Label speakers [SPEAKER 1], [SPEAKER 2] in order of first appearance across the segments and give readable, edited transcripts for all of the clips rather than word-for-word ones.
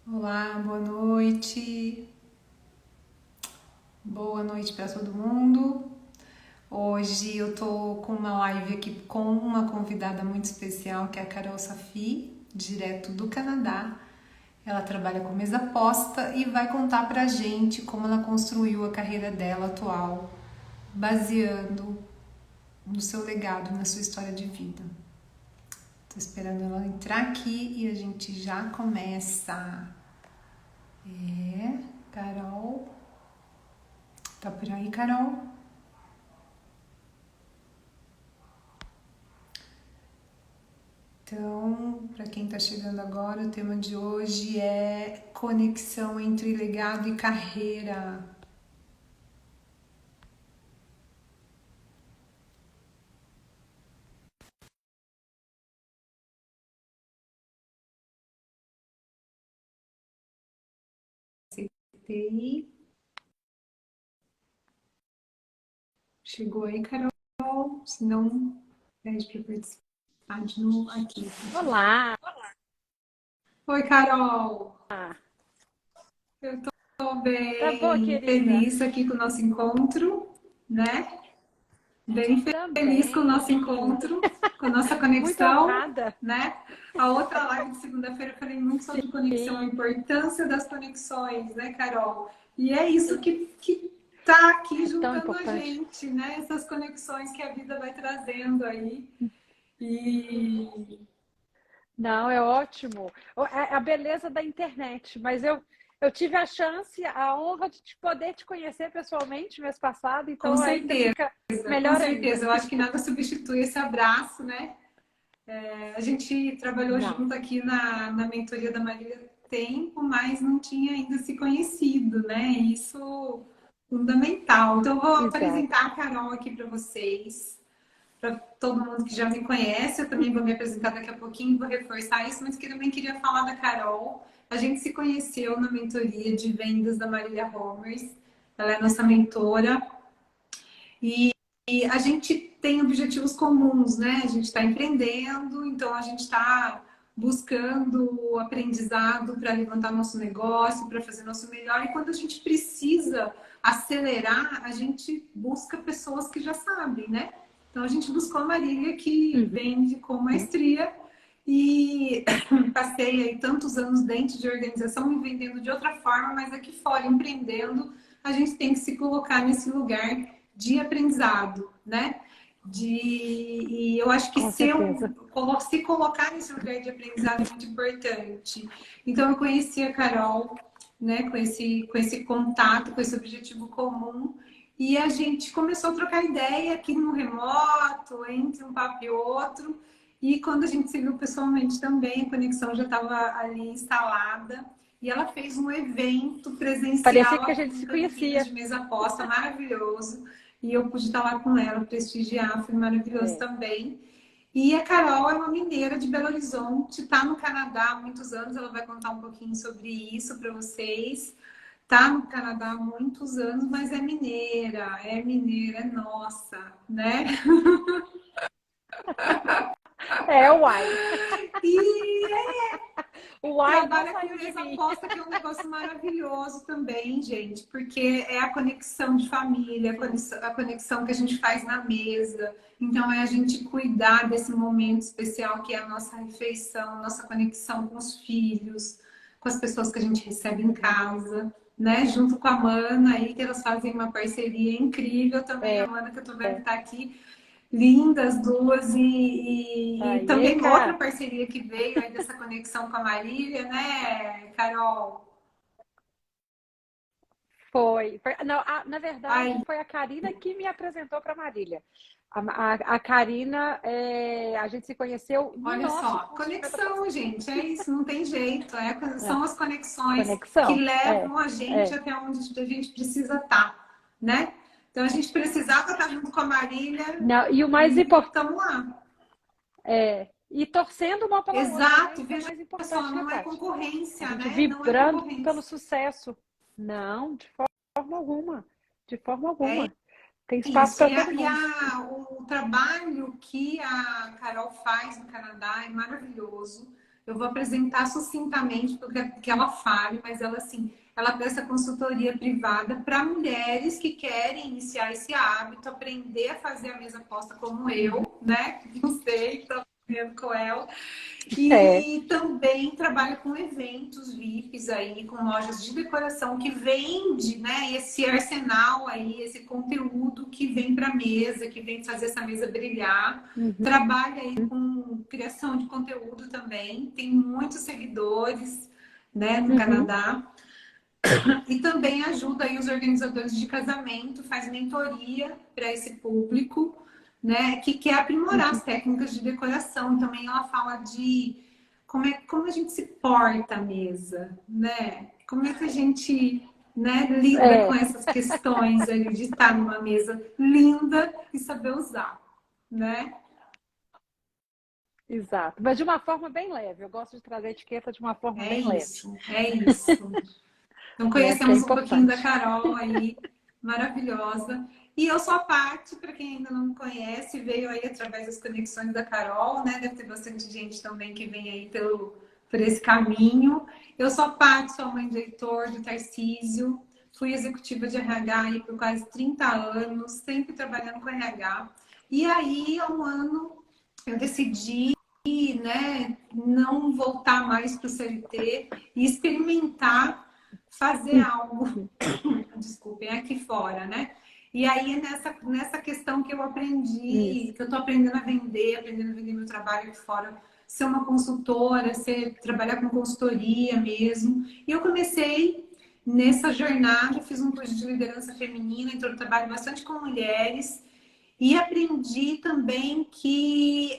[SPEAKER 1] Olá, boa noite. Boa noite para todo mundo. Hoje eu tô com uma live aqui com uma convidada muito especial, que é a Carol Safi, direto do Canadá. Ela trabalha com mesa posta e vai contar pra gente como ela construiu a carreira dela atual, baseando no seu legado, na sua história de vida. Tô esperando ela entrar aqui e a gente já começa. Carol. Tá por aí, Carol? Então, para quem está chegando agora, o tema de hoje é conexão entre legado e carreira. TI. Chegou aí, Carol? Se não, pede para participar de novo aqui.
[SPEAKER 2] Olá!
[SPEAKER 1] Oi, Carol! Eu tô
[SPEAKER 2] Tá boa,
[SPEAKER 1] bem
[SPEAKER 2] querida?
[SPEAKER 1] feliz aqui com o nosso encontro, né? Bem feliz com o nosso
[SPEAKER 2] Também.
[SPEAKER 1] encontro, com a nossa
[SPEAKER 2] Muito
[SPEAKER 1] conexão,
[SPEAKER 2] honrada.
[SPEAKER 1] né? A outra live de segunda-feira eu falei muito sobre conexão, a
[SPEAKER 2] Sim,
[SPEAKER 1] importância das conexões, né, Carol? E é isso que tá aqui
[SPEAKER 2] é tão
[SPEAKER 1] juntando a
[SPEAKER 2] importante.
[SPEAKER 1] gente, né? Essas conexões que a vida vai trazendo aí. E
[SPEAKER 2] Não, é ótimo. É a beleza da internet. Mas eu tive a chance, a honra de poder te conhecer pessoalmente mês passado,
[SPEAKER 1] com
[SPEAKER 2] então ainda
[SPEAKER 1] certeza,
[SPEAKER 2] fica
[SPEAKER 1] com
[SPEAKER 2] melhor ainda.
[SPEAKER 1] certeza. Eu acho que nada substitui esse abraço, né? A gente trabalhou
[SPEAKER 2] Não,
[SPEAKER 1] junto aqui na mentoria da Marília tempo, mas não tinha ainda se conhecido, né? Isso fundamental. Então, eu vou
[SPEAKER 2] exato.
[SPEAKER 1] apresentar a Carol aqui para vocês, para todo mundo que já me conhece. Eu também vou me apresentar daqui a pouquinho, vou reforçar isso, mas que também queria falar da Carol. A gente se conheceu na mentoria de vendas da Marília Homers. Ela é nossa mentora. E a gente tem objetivos comuns, né? A gente está empreendendo, então a gente está buscando aprendizado para levantar nosso negócio, para fazer nosso melhor. E quando a gente precisa acelerar, a gente busca pessoas que já sabem, né? Então a gente buscou a Marília, que
[SPEAKER 2] Uhum.
[SPEAKER 1] vende com maestria, e passei aí tantos anos dentro de organização e vendendo de outra forma, mas aqui fora, empreendendo, a gente tem que se colocar nesse lugar de aprendizado, né? E eu acho que
[SPEAKER 2] Com certeza.
[SPEAKER 1] se colocar nesse lugar de aprendizado é muito importante. Então eu conheci a Carol, né, com esse contato, com esse objetivo comum, e a gente começou a trocar ideia aqui no remoto, entre um papo e outro, e quando a gente se viu pessoalmente também, a conexão já estava ali instalada. E ela fez um evento
[SPEAKER 2] Parecia
[SPEAKER 1] presencial
[SPEAKER 2] que a
[SPEAKER 1] aqui
[SPEAKER 2] gente
[SPEAKER 1] em
[SPEAKER 2] se
[SPEAKER 1] Campinas
[SPEAKER 2] conhecia.
[SPEAKER 1] de mesa posta, maravilhoso. E eu pude estar lá com ela, prestigiar, foi maravilhoso
[SPEAKER 2] É.
[SPEAKER 1] também. E a Carol é uma mineira de Belo Horizonte, está no Canadá há muitos anos, ela vai contar um pouquinho sobre isso para vocês. Está no Canadá há muitos anos, mas é mineira, é nossa, né?
[SPEAKER 2] É, uai.
[SPEAKER 1] E
[SPEAKER 2] Uai não
[SPEAKER 1] trabalha com
[SPEAKER 2] saiu de
[SPEAKER 1] mesa
[SPEAKER 2] mim.
[SPEAKER 1] aposta, que é um negócio maravilhoso também, gente, porque é a conexão de família,
[SPEAKER 2] Sim.
[SPEAKER 1] a conexão que a gente faz na mesa. Então, é a gente cuidar desse momento especial que é a nossa refeição, nossa conexão com os filhos, com as pessoas que a gente recebe em
[SPEAKER 2] Uhum.
[SPEAKER 1] casa, né? Junto com a Mana aí, que elas fazem uma parceria incrível também. A
[SPEAKER 2] É.
[SPEAKER 1] Mana, que eu tô vendo que tá aqui, lindas duas, e
[SPEAKER 2] Aí,
[SPEAKER 1] também outra
[SPEAKER 2] cá.
[SPEAKER 1] parceria que veio aí dessa conexão com a Marília, né, Carol?
[SPEAKER 2] Não, na verdade,
[SPEAKER 1] Aí,
[SPEAKER 2] foi a Karina que me apresentou para a Marília. A Karina, a gente se conheceu no
[SPEAKER 1] olha
[SPEAKER 2] nosso
[SPEAKER 1] só,
[SPEAKER 2] curso de
[SPEAKER 1] conexão,
[SPEAKER 2] metaposta.
[SPEAKER 1] gente, é isso, não tem jeito,
[SPEAKER 2] É,
[SPEAKER 1] são as conexões que
[SPEAKER 2] conexão.
[SPEAKER 1] levam a gente
[SPEAKER 2] É.
[SPEAKER 1] até onde a gente precisa estar, né? Então a gente precisava estar junto com a Marília
[SPEAKER 2] Não, e o mais
[SPEAKER 1] e
[SPEAKER 2] importante
[SPEAKER 1] estamos lá.
[SPEAKER 2] e torcendo uma pela outra, né?
[SPEAKER 1] Exato,
[SPEAKER 2] Isso é o
[SPEAKER 1] veja
[SPEAKER 2] mais
[SPEAKER 1] só,
[SPEAKER 2] importante, né,
[SPEAKER 1] não é
[SPEAKER 2] Tati? A
[SPEAKER 1] concorrência,
[SPEAKER 2] gente
[SPEAKER 1] né? Não é
[SPEAKER 2] vibrando pelo
[SPEAKER 1] concorrência.
[SPEAKER 2] sucesso. Não, de forma alguma. De forma
[SPEAKER 1] É
[SPEAKER 2] alguma. Tem espaço
[SPEAKER 1] isso.
[SPEAKER 2] para todo mundo.
[SPEAKER 1] O trabalho que a Carol faz no Canadá é maravilhoso. Eu vou apresentar sucintamente porque que ela fale, mas ela assim, ela presta consultoria privada para mulheres que querem iniciar esse hábito, aprender a fazer a mesa posta como eu, né? Não sei, estou aprendendo com ela.
[SPEAKER 2] É.
[SPEAKER 1] E também trabalha com eventos VIPs aí, com lojas de decoração que vende, né, esse arsenal aí, esse conteúdo que vem para a mesa, que vem fazer essa mesa brilhar.
[SPEAKER 2] Uhum.
[SPEAKER 1] Trabalha aí com criação de conteúdo também, tem muitos seguidores, né, no
[SPEAKER 2] Uhum.
[SPEAKER 1] Canadá. E também ajuda aí os organizadores de casamento, faz mentoria para esse público, né, que quer aprimorar
[SPEAKER 2] Uhum.
[SPEAKER 1] as técnicas de decoração. Também ela fala de como a gente se porta à mesa, né? Como é que a gente, né, lida com
[SPEAKER 2] É,
[SPEAKER 1] essas questões ali de estar numa mesa linda e saber usar, né?
[SPEAKER 2] exato. Mas de uma forma bem leve. Eu gosto de trazer a etiqueta de uma forma
[SPEAKER 1] É
[SPEAKER 2] bem leve,
[SPEAKER 1] isso, é isso. Então,
[SPEAKER 2] né? Porque é
[SPEAKER 1] conhecemos um pouquinho da
[SPEAKER 2] importante.
[SPEAKER 1] Carol aí, maravilhosa. E eu sou a Paty, para quem ainda não me conhece, veio aí através das conexões da Carol, né? Deve ter bastante gente também que vem aí por esse caminho. Eu sou a Paty, sou a mãe do Heitor, do Tarcísio. Fui executiva de RH aí por quase 30 anos, sempre trabalhando com RH. E aí, há um ano, eu decidi, né, não voltar mais para o CLT e experimentar fazer algo, desculpem, aqui fora, né? E aí é nessa questão que eu
[SPEAKER 2] Isso.
[SPEAKER 1] aprendi, que eu estou aprendendo a vender meu trabalho aqui fora, ser uma consultora, trabalhar com consultoria mesmo. E eu comecei nessa jornada, fiz um curso de liderança feminina, então eu trabalho bastante com mulheres. E aprendi também que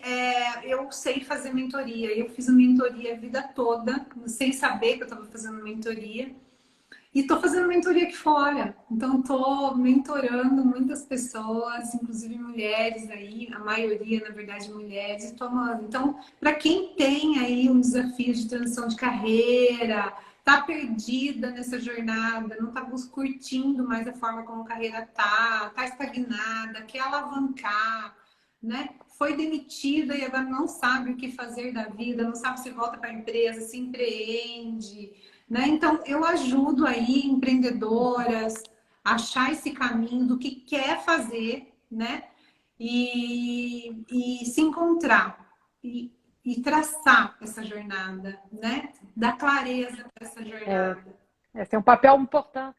[SPEAKER 1] eu sei fazer mentoria. Eu fiz a mentoria a vida toda, sem saber que eu estava fazendo mentoria. E estou fazendo mentoria aqui fora. Então, estou mentorando muitas pessoas, inclusive mulheres aí, a maioria, na verdade, mulheres, tomando. Então, para quem tem aí um desafio de transição de carreira, está perdida nessa jornada, não está curtindo mais a forma como a carreira está estagnada, quer alavancar, né? Foi demitida e agora não sabe o que fazer da vida, não sabe se volta para a empresa, se empreende, né? Então, eu ajudo aí empreendedoras a achar esse caminho do que quer fazer, né? E se encontrar e traçar essa jornada, né? Dar clareza para essa
[SPEAKER 2] É,
[SPEAKER 1] jornada.
[SPEAKER 2] esse é um papel importante.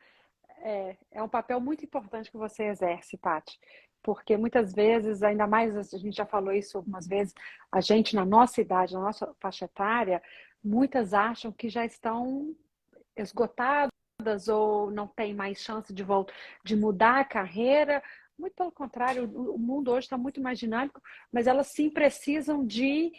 [SPEAKER 2] É um papel muito importante que você exerce, Paty, porque muitas vezes, ainda mais, a gente já falou isso algumas vezes, a gente na nossa idade, na nossa faixa etária, muitas acham que já estão esgotadas ou não tem mais chance de volta, de mudar a carreira. Muito pelo contrário, o mundo hoje está muito mais dinâmico, mas elas sim precisam de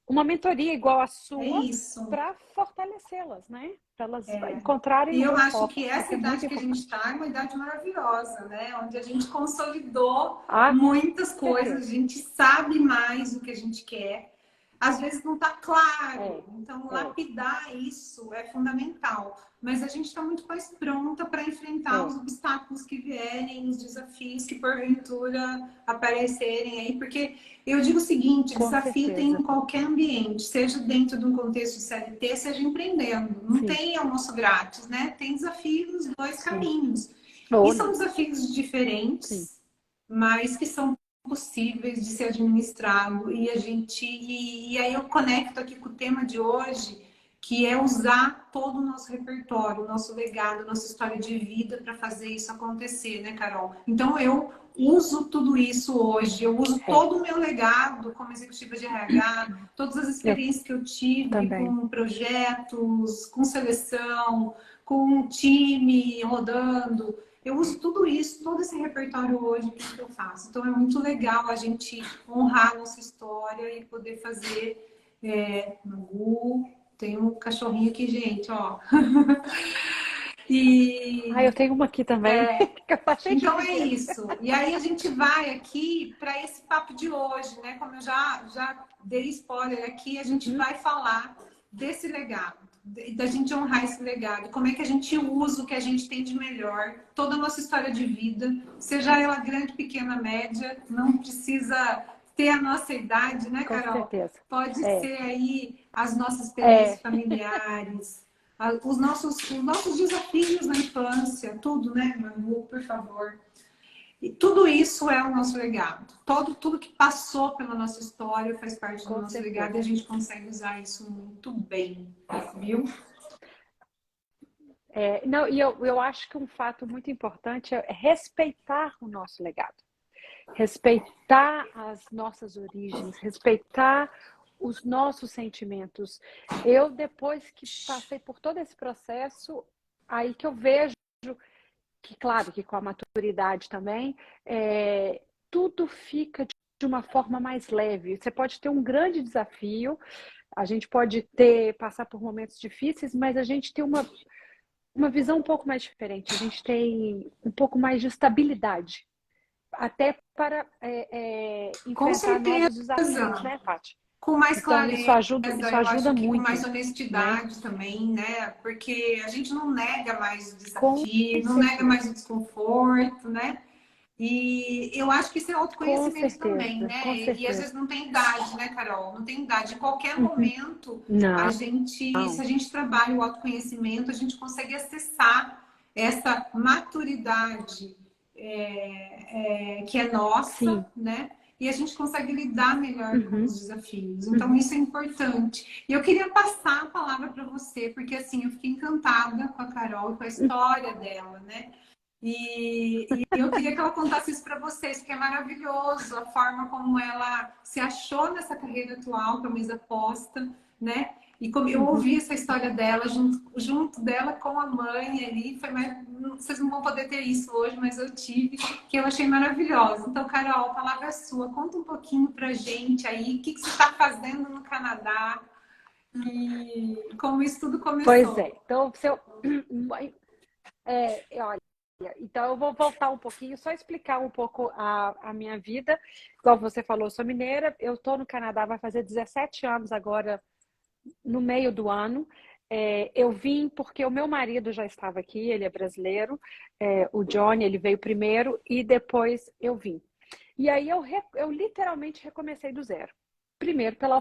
[SPEAKER 2] uma mentoria igual a
[SPEAKER 1] É
[SPEAKER 2] sua
[SPEAKER 1] isso.
[SPEAKER 2] para fortalecê-las, né? Para elas encontrarem
[SPEAKER 1] E
[SPEAKER 2] o
[SPEAKER 1] eu
[SPEAKER 2] seu
[SPEAKER 1] acho
[SPEAKER 2] foco.
[SPEAKER 1] que
[SPEAKER 2] Isso
[SPEAKER 1] essa
[SPEAKER 2] é muito
[SPEAKER 1] idade que a gente
[SPEAKER 2] importante.
[SPEAKER 1] está é uma idade maravilhosa, né? Onde a gente consolidou
[SPEAKER 2] Ah,
[SPEAKER 1] muitas
[SPEAKER 2] com
[SPEAKER 1] coisas,
[SPEAKER 2] certeza.
[SPEAKER 1] a gente sabe mais o que a gente quer. Às vezes não está claro,
[SPEAKER 2] É,
[SPEAKER 1] então
[SPEAKER 2] é,
[SPEAKER 1] lapidar isso é fundamental. Mas a gente está muito mais pronta para enfrentar
[SPEAKER 2] é,
[SPEAKER 1] os obstáculos que vierem, os desafios que porventura aparecerem aí, porque eu digo o seguinte:
[SPEAKER 2] com
[SPEAKER 1] desafio tem em
[SPEAKER 2] certeza.
[SPEAKER 1] qualquer ambiente, seja dentro de um contexto de CLT, seja empreendendo. Não
[SPEAKER 2] Sim,
[SPEAKER 1] tem almoço grátis, né? Tem desafio nos dois
[SPEAKER 2] sim.
[SPEAKER 1] caminhos. E
[SPEAKER 2] Ou
[SPEAKER 1] são
[SPEAKER 2] não.
[SPEAKER 1] desafios
[SPEAKER 2] Sim.
[SPEAKER 1] diferentes, mas que são possíveis de ser administrado. E aí eu conecto aqui com o tema de hoje, que é usar todo o nosso repertório, o nosso legado, a nossa história de vida para fazer isso acontecer, né, Carol? Então eu uso tudo isso hoje, eu uso
[SPEAKER 2] É,
[SPEAKER 1] todo o meu legado como executiva de RH, todas as
[SPEAKER 2] eu
[SPEAKER 1] experiências que eu tive
[SPEAKER 2] também.
[SPEAKER 1] com projetos, com seleção, com time rodando. Eu uso tudo isso, todo esse repertório hoje para o que eu faço. Então é muito legal a gente honrar a nossa história e poder fazer. No tem um cachorrinho aqui, gente, ó.
[SPEAKER 2] Ah,
[SPEAKER 1] E
[SPEAKER 2] eu tenho uma aqui também, que tá cheia de
[SPEAKER 1] então é
[SPEAKER 2] brinquedos.
[SPEAKER 1] isso. E aí a gente vai aqui para esse papo de hoje, né? Como eu já dei spoiler aqui, a gente
[SPEAKER 2] Uhum.
[SPEAKER 1] vai falar desse legado, da gente honrar esse legado, como é que a gente usa o que a gente tem de melhor, toda a nossa história de vida, seja ela grande, pequena, média, não precisa ter a nossa idade, né,
[SPEAKER 2] Com
[SPEAKER 1] Carol?
[SPEAKER 2] certeza.
[SPEAKER 1] Pode
[SPEAKER 2] É,
[SPEAKER 1] ser aí as nossas experiências familiares, os nossos desafios na infância, tudo, né, Manu, por favor. E tudo isso é o nosso legado. Tudo que passou pela nossa história faz parte do
[SPEAKER 2] Com
[SPEAKER 1] nosso
[SPEAKER 2] certeza.
[SPEAKER 1] legado e a gente consegue usar isso muito bem, viu?
[SPEAKER 2] Não, e eu acho que um fato muito importante é respeitar o nosso legado, respeitar as nossas origens, respeitar os nossos sentimentos. Eu, depois que passei por todo esse processo, aí que eu vejo que, claro, que com a maturidade também, tudo fica de uma forma mais leve. Você pode ter um grande desafio, a gente pode passar por momentos difíceis, mas a gente tem uma visão um pouco mais diferente, a gente tem um pouco mais de estabilidade, até para
[SPEAKER 1] Com
[SPEAKER 2] enfrentar
[SPEAKER 1] certeza.
[SPEAKER 2] novos desafios, né, Paty?
[SPEAKER 1] Com mais
[SPEAKER 2] Então,
[SPEAKER 1] clareza,
[SPEAKER 2] isso
[SPEAKER 1] eu
[SPEAKER 2] ajuda
[SPEAKER 1] acho que com
[SPEAKER 2] muito,
[SPEAKER 1] mais
[SPEAKER 2] né?
[SPEAKER 1] honestidade também, né? Porque a gente não nega mais o
[SPEAKER 2] Com
[SPEAKER 1] desafio, não nega
[SPEAKER 2] certeza,
[SPEAKER 1] mais o desconforto, né? E eu acho que isso é
[SPEAKER 2] com
[SPEAKER 1] autoconhecimento também,
[SPEAKER 2] certeza, com
[SPEAKER 1] né? E às
[SPEAKER 2] certeza.
[SPEAKER 1] vezes não tem idade, né, Carol? Não tem idade. Em qualquer
[SPEAKER 2] Uhum.
[SPEAKER 1] momento,
[SPEAKER 2] Não,
[SPEAKER 1] se a gente trabalha o autoconhecimento, a gente consegue acessar essa maturidade que é nossa,
[SPEAKER 2] sim.
[SPEAKER 1] né? E a gente consegue lidar melhor com
[SPEAKER 2] Uhum.
[SPEAKER 1] os desafios. Então,
[SPEAKER 2] Uhum.
[SPEAKER 1] isso é importante. E eu queria passar a palavra para você, porque assim, eu fiquei encantada com a Carol e com a história dela, né? E eu queria que ela contasse isso para vocês, porque é maravilhoso a forma como ela se achou nessa carreira atual, que é uma ex-aposta, né? E como eu
[SPEAKER 2] Uhum.
[SPEAKER 1] ouvi essa história dela junto dela com a mãe ali, vocês não vão poder ter isso hoje, mas eu tive, que eu achei maravilhosa. Então, Carol, a palavra é sua. Conta um pouquinho pra gente aí, o que você está fazendo no Canadá e como isso tudo
[SPEAKER 2] Pois
[SPEAKER 1] começou.
[SPEAKER 2] é. Então, se eu, olha, então eu vou voltar um pouquinho, só explicar um pouco a minha vida. Igual você falou, eu sou mineira, eu estou no Canadá, vai fazer 17 anos agora, no meio do ano. Eu vim porque o meu marido já estava aqui, ele é brasileiro, o Johnny, ele veio primeiro e depois eu vim. E aí eu literalmente recomecei do zero. Primeiro pela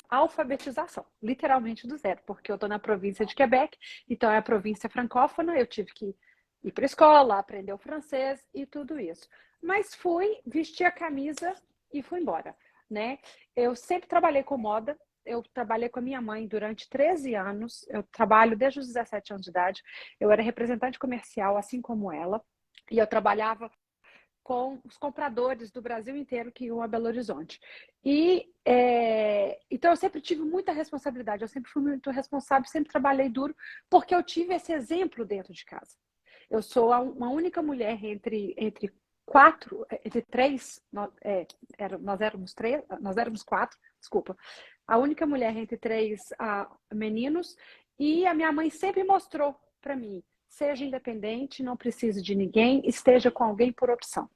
[SPEAKER 2] alfabetização, literalmente do zero, porque eu estou na província de Quebec, então é a província francófona, eu tive que ir para a escola, aprender o francês e tudo isso. Mas fui, vesti a camisa e fui embora, né? Eu sempre trabalhei com moda, eu trabalhei com a minha mãe durante 13 anos, eu trabalho desde os 17 anos de idade, eu era representante comercial, assim como ela, e eu trabalhava com os compradores do Brasil inteiro que iam a Belo Horizonte. Então eu sempre tive muita responsabilidade, eu sempre fui muito responsável, sempre trabalhei duro, porque eu tive esse exemplo dentro de casa. Eu sou uma única mulher entre quatro, entre três, nós éramos três, nós éramos quatro, desculpa, a única mulher entre três meninos, e a minha mãe sempre mostrou para mim: seja independente, não precise de ninguém, esteja com alguém por opção.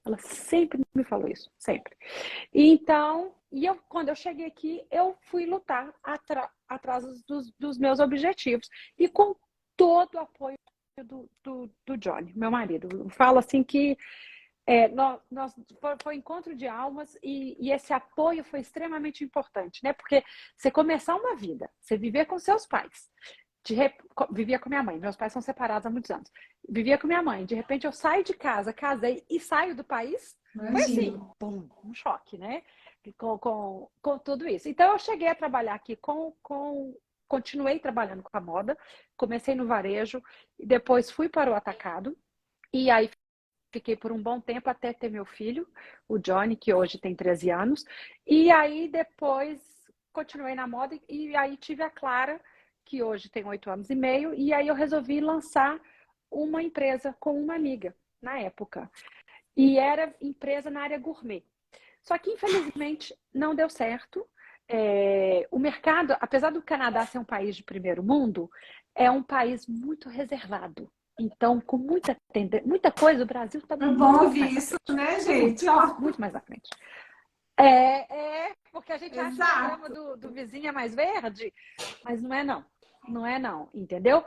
[SPEAKER 2] Ela sempre me falou isso, sempre. Então, quando eu cheguei aqui, eu fui lutar atrás dos meus objetivos. E com todo o apoio do Johnny, meu marido. Eu falo assim que foi encontro de almas e esse apoio foi extremamente importante, né? Porque você começar uma vida, você viver com seus pais, vivia com minha mãe, meus pais são separados há muitos anos. Vivia com minha mãe, de repente eu saio de casa, casei e saio do país. Foi assim,
[SPEAKER 1] Imagina.
[SPEAKER 2] pum, um choque, né? Com tudo isso. Então eu cheguei a trabalhar aqui continuei trabalhando com a moda, comecei no varejo, depois fui para o atacado, e aí fiquei por um bom tempo até ter meu filho, o Johnny, que hoje tem 13 anos, e aí depois continuei na moda, e aí tive a Clara, que hoje tem 8 anos e meio, e aí eu resolvi lançar uma empresa com uma amiga, na época. E era empresa na área gourmet. Só que, infelizmente, não deu certo. O mercado, apesar do Canadá ser um país de primeiro mundo, é um país muito reservado. Então, com muita coisa, o Brasil está
[SPEAKER 1] É bom
[SPEAKER 2] muito mais
[SPEAKER 1] ouvir
[SPEAKER 2] à
[SPEAKER 1] isso,
[SPEAKER 2] frente.
[SPEAKER 1] né, gente? Ó,
[SPEAKER 2] Muito mais à frente. Porque a gente acha que a grama
[SPEAKER 1] exato.
[SPEAKER 2] do vizinho é mais verde, mas não é não. Não é não, entendeu?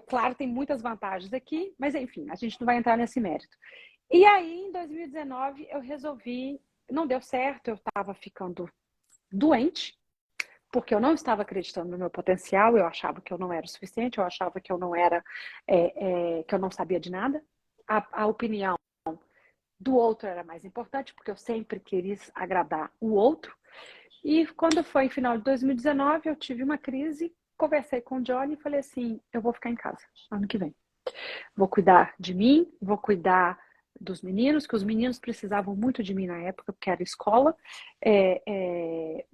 [SPEAKER 2] Claro, tem muitas vantagens aqui, mas enfim, a gente não vai entrar nesse mérito. E aí, em 2019, eu resolvi, não deu certo, eu estava ficando doente, porque eu não estava acreditando no meu potencial, eu achava que eu não era o suficiente, eu achava que eu não era, que eu não sabia de nada. A opinião do outro era mais importante, porque eu sempre quis agradar o outro. E quando foi em final de 2019, eu tive uma crise, conversei com o Johnny e falei assim, eu vou ficar em casa ano que vem. Vou cuidar de mim, vou cuidar dos meninos, que os meninos precisavam muito de mim na época, porque era escola,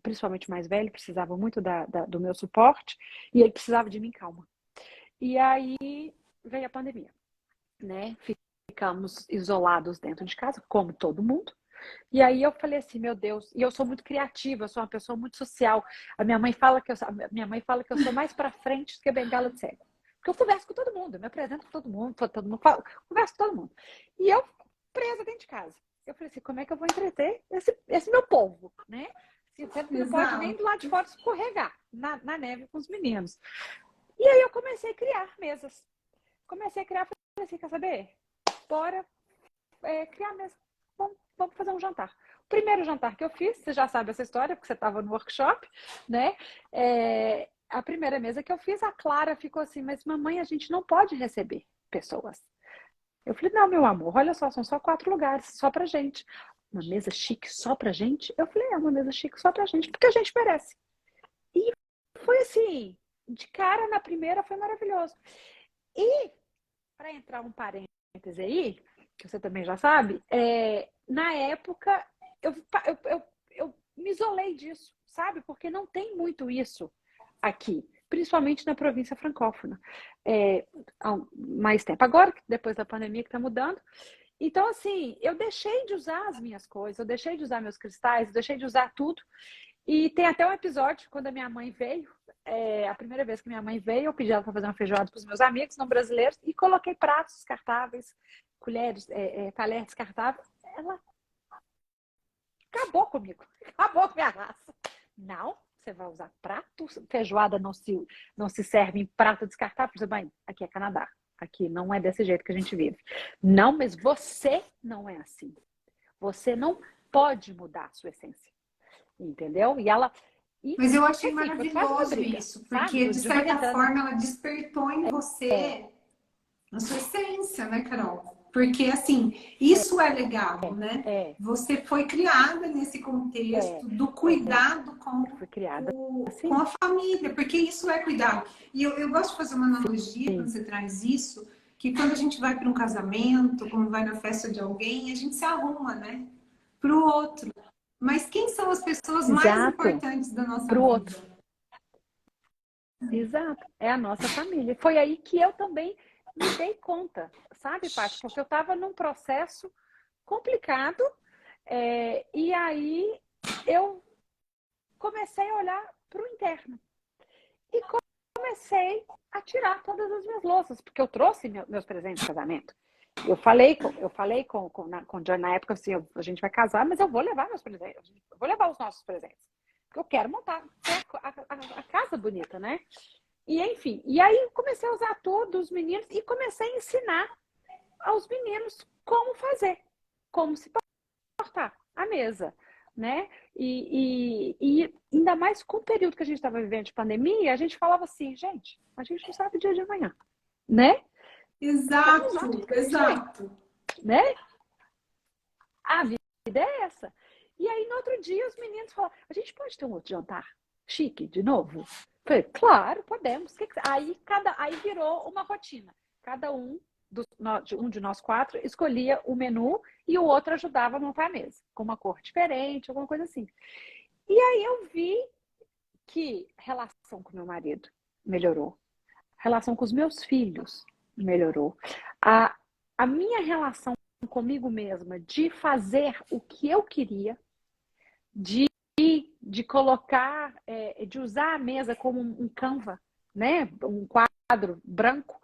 [SPEAKER 2] principalmente o mais velho, precisava muito do meu suporte, e ele precisava de mim calma. E aí veio a pandemia, né? Ficamos isolados dentro de casa, como todo mundo. E aí eu falei assim, meu Deus, e eu sou muito criativa, eu sou uma pessoa muito social. A minha mãe fala que eu sou mais para frente do que bengala de cego. Porque eu converso com todo mundo, eu me apresento com todo mundo converso com todo mundo. E eu presa dentro de casa. Eu falei assim, como é que eu vou entreter esse meu povo, né? Você não pode nem do lado de fora escorregar na neve com os meninos. E aí eu comecei a criar mesas. Comecei a criar, falei assim, quer saber? Bora criar mesas. Vamos fazer um jantar. O primeiro jantar que eu fiz, você já sabe essa história, porque você estava no workshop, né? A primeira mesa que eu fiz, a Clara ficou assim, mas mamãe, a gente não pode receber pessoas. Eu falei, não, meu amor, olha só, são só 4 lugares, só pra gente. Uma mesa chique só pra gente? Eu falei, uma mesa chique só pra gente, porque a gente merece. E foi assim, de cara na primeira foi maravilhoso. E, para entrar um parêntese aí, que você também já sabe, na época eu me isolei disso, sabe? Porque não tem muito isso aqui, principalmente na província francófona, há mais tempo. Agora, depois da pandemia que está mudando. Então, assim, eu deixei de usar as minhas coisas, eu deixei de usar meus cristais, eu deixei de usar tudo. E tem até um episódio, quando a minha mãe veio, a primeira vez que minha mãe veio, eu pedi ela para fazer uma feijoada para os meus amigos não brasileiros e coloquei pratos descartáveis, colheres, talheres descartáveis. Ela acabou comigo, acabou com a minha raça. Não, você vai usar prato? Feijoada não se serve em prato descartável? Você vai, aqui é Canadá, aqui não é desse jeito que a gente vive. Não, mas você não é assim. Você não pode mudar a sua essência. Entendeu? E ela.
[SPEAKER 1] Mas eu achei
[SPEAKER 2] Assim, foi quase uma
[SPEAKER 1] maravilhoso
[SPEAKER 2] briga,
[SPEAKER 1] isso,
[SPEAKER 2] sabe?
[SPEAKER 1] porque de
[SPEAKER 2] De uma
[SPEAKER 1] certa
[SPEAKER 2] entrando.
[SPEAKER 1] forma ela despertou em você a sua essência, né, Carol? Porque assim, isso é legal, né?
[SPEAKER 2] É,
[SPEAKER 1] Você foi criada nesse
[SPEAKER 2] é,
[SPEAKER 1] contexto do
[SPEAKER 2] é.
[SPEAKER 1] cuidado
[SPEAKER 2] Eu fui criada
[SPEAKER 1] com
[SPEAKER 2] assim.
[SPEAKER 1] a família, porque isso é cuidado. E eu gosto de fazer uma analogia quando
[SPEAKER 2] Sim,
[SPEAKER 1] você traz isso, que quando a gente vai para um casamento, como vai na festa de alguém, a gente se arruma, né? Para o outro. Mas quem são as pessoas mais
[SPEAKER 2] exato.
[SPEAKER 1] importantes da nossa
[SPEAKER 2] Para o outro.
[SPEAKER 1] vida?
[SPEAKER 2] Exato. É a nossa família. Foi aí que eu também me dei conta, sabe, Paty? Porque eu estava num processo complicado, e aí eu comecei a olhar para o interno. E comecei a tirar todas as minhas louças, porque eu trouxe meus presentes de casamento. Eu falei com o John na época assim, a gente vai casar, mas eu vou levar meus presentes, eu vou levar os nossos presentes. Porque eu quero montar a casa bonita, né? E enfim, e aí eu comecei a usar todos os meninos e comecei a ensinar aos meninos como fazer, como se portar à mesa, né? E ainda mais com o período que a gente estava vivendo de pandemia, a gente falava assim, gente, a gente não sabe o dia de amanhã, né? Vamos usar tudo
[SPEAKER 1] Exato,
[SPEAKER 2] que a gente tem,
[SPEAKER 1] exato.
[SPEAKER 2] né? A vida é essa. E aí, no outro dia, os meninos falaram, a gente pode ter um outro jantar chique de novo? Falei, claro, podemos. Aí virou uma rotina. Cada um de nós 4 escolhia o menu e o outro ajudava a montar a mesa, com uma cor diferente, alguma coisa assim. E aí eu vi que a relação com meu marido melhorou, a relação com os meus filhos melhorou, a, a minha relação comigo mesma de fazer o que eu queria, de, de colocar, de usar a mesa como um canva, né? Um quadro branco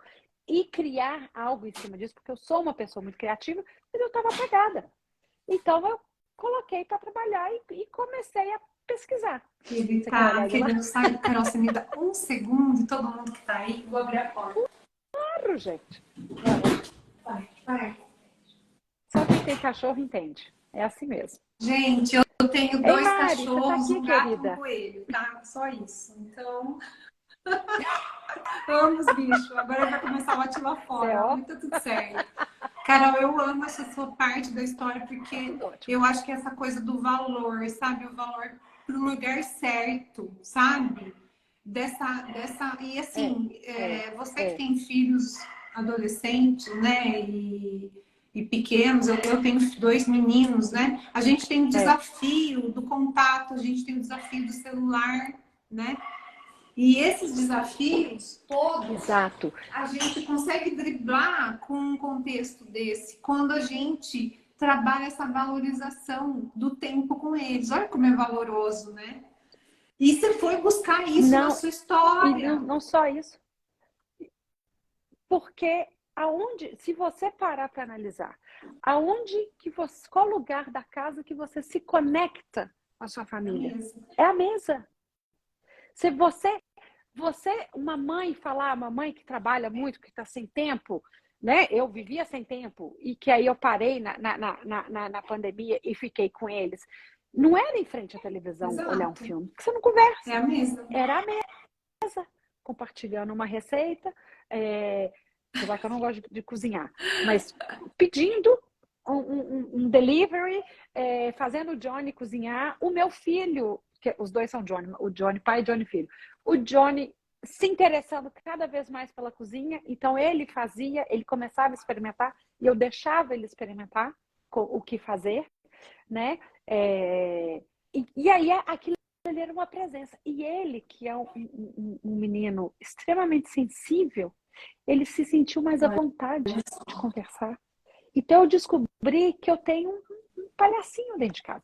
[SPEAKER 2] e criar algo em cima disso, porque eu sou uma pessoa muito criativa, mas eu estava apagada. Então eu coloquei para trabalhar e comecei a pesquisar.
[SPEAKER 1] Ele
[SPEAKER 2] Você quer
[SPEAKER 1] tá
[SPEAKER 2] olhar ele lá?
[SPEAKER 1] querendo sair. Carol, você me dá um segundo e todo mundo que tá aí, vou abrir a porta.
[SPEAKER 2] Claro, gente.
[SPEAKER 1] Vai, vai.
[SPEAKER 2] Só quem tem cachorro entende. É assim mesmo.
[SPEAKER 1] Gente, eu Eu tenho
[SPEAKER 2] Ei,
[SPEAKER 1] dois
[SPEAKER 2] Mari, você tá
[SPEAKER 1] cachorros,
[SPEAKER 2] aqui,
[SPEAKER 1] um gato e um
[SPEAKER 2] querida?
[SPEAKER 1] coelho, tá? Só isso. Então, amo os bichos. Agora vai começar a latir lá fora,
[SPEAKER 2] C.O.
[SPEAKER 1] mas tá tudo certo. Carol, eu amo essa sua parte da história porque
[SPEAKER 2] Tudo ótimo.
[SPEAKER 1] eu acho que essa coisa do valor, sabe? O valor pro lugar certo, sabe? E
[SPEAKER 2] É,
[SPEAKER 1] assim,
[SPEAKER 2] é,
[SPEAKER 1] você que
[SPEAKER 2] é,
[SPEAKER 1] tem filhos adolescentes, né? E pequenos, eu tenho dois meninos, né? A gente tem o
[SPEAKER 2] é.
[SPEAKER 1] desafio do contato, a gente tem o desafio do celular, né? E esses desafios todos
[SPEAKER 2] Exato.
[SPEAKER 1] a gente consegue driblar com um contexto desse, quando a gente trabalha essa valorização do tempo com eles. Olha como é valoroso, né? E você foi buscar isso na
[SPEAKER 2] Não,
[SPEAKER 1] sua
[SPEAKER 2] e
[SPEAKER 1] história.
[SPEAKER 2] não só isso, porque aonde, se você parar para analisar, aonde que você, qual lugar da casa que você se conecta com a sua
[SPEAKER 1] É
[SPEAKER 2] família?
[SPEAKER 1] mesmo.
[SPEAKER 2] É a mesa. Se uma mãe falar, uma mãe que trabalha muito, que está sem tempo, né? Eu vivia sem tempo e que aí eu parei na pandemia e fiquei com eles. Não era em frente à televisão olhar um
[SPEAKER 1] Exato.
[SPEAKER 2] filme, porque você não
[SPEAKER 1] É
[SPEAKER 2] conversa.
[SPEAKER 1] a mesma.
[SPEAKER 2] Era a mesa, compartilhando uma receita, apesar que eu não gosto de cozinhar, mas pedindo um delivery, fazendo o Johnny cozinhar. O meu filho, que os dois são Johnny, o Johnny pai e Johnny filho. O Johnny se interessando cada vez mais pela cozinha, então ele fazia, ele começava a experimentar e eu deixava ele experimentar o que fazer, né? E aí aquilo ele era uma presença. E ele, que é um menino extremamente sensível, ele se sentiu mais à vontade de conversar. Então eu descobri que eu tenho um palhacinho dentro de casa.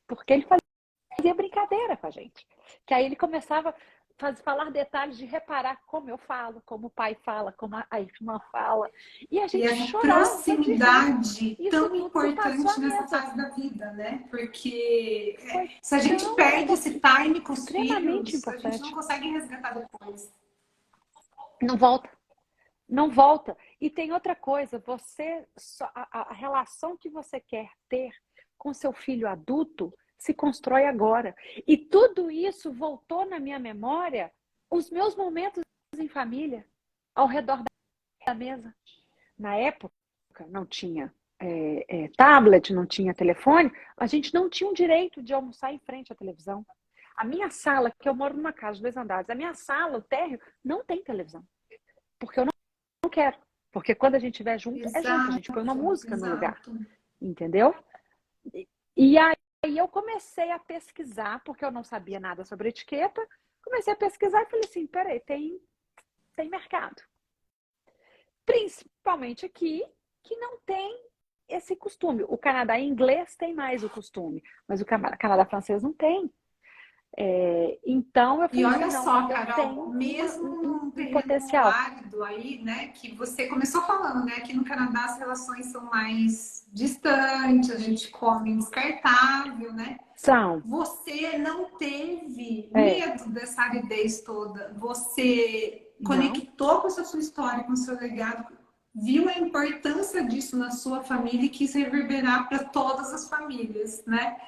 [SPEAKER 2] Porque ele fazia brincadeira com a gente. Que aí ele começava a falar detalhes de reparar como eu falo, como o pai fala, como a irmã fala. E a
[SPEAKER 1] E
[SPEAKER 2] gente
[SPEAKER 1] essa
[SPEAKER 2] chorava de rir.
[SPEAKER 1] proximidade
[SPEAKER 2] Isso
[SPEAKER 1] tão
[SPEAKER 2] tudo se passou à
[SPEAKER 1] importante nessa
[SPEAKER 2] mesa.
[SPEAKER 1] fase da vida, né? Porque
[SPEAKER 2] Foi
[SPEAKER 1] se a gente
[SPEAKER 2] tão
[SPEAKER 1] perde esse time com os
[SPEAKER 2] extremamente
[SPEAKER 1] filhos, a gente não
[SPEAKER 2] importante.
[SPEAKER 1] consegue resgatar depois.
[SPEAKER 2] Não volta. Não volta. E tem outra coisa, a relação que você quer ter com seu filho adulto se constrói agora. E tudo isso voltou na minha memória, os meus momentos em família, ao redor da mesa. Na época, não tinha tablet, não tinha telefone, a gente não tinha o direito de almoçar em frente à televisão. A minha sala, que eu moro numa casa de 2 andares, a minha sala, o térreo, não tem televisão. Porque eu não quero. Porque quando a gente estiver junto, é junto. A gente põe uma
[SPEAKER 1] Exato,
[SPEAKER 2] música no lugar.
[SPEAKER 1] exato.
[SPEAKER 2] Entendeu? E aí eu comecei a pesquisar, porque eu não sabia nada sobre etiqueta. Comecei a pesquisar e falei assim, peraí, tem mercado. Principalmente aqui, que não tem esse costume. O Canadá inglês tem mais o costume, mas o Canadá francês não tem. Então eu
[SPEAKER 1] E
[SPEAKER 2] falei assim,
[SPEAKER 1] olha
[SPEAKER 2] não,
[SPEAKER 1] só,
[SPEAKER 2] eu
[SPEAKER 1] Carol,
[SPEAKER 2] tenho
[SPEAKER 1] mesmo num
[SPEAKER 2] um
[SPEAKER 1] terreno
[SPEAKER 2] potencial.
[SPEAKER 1] árido aí, né, que você começou falando, né, que no Canadá as relações são mais distantes, a gente come descartável, né?
[SPEAKER 2] São,
[SPEAKER 1] Você não teve
[SPEAKER 2] é,
[SPEAKER 1] medo dessa aridez toda. Você
[SPEAKER 2] não.
[SPEAKER 1] conectou com essa sua história, com o seu legado, viu a importância disso na sua família e quis reverberar para todas as famílias, né?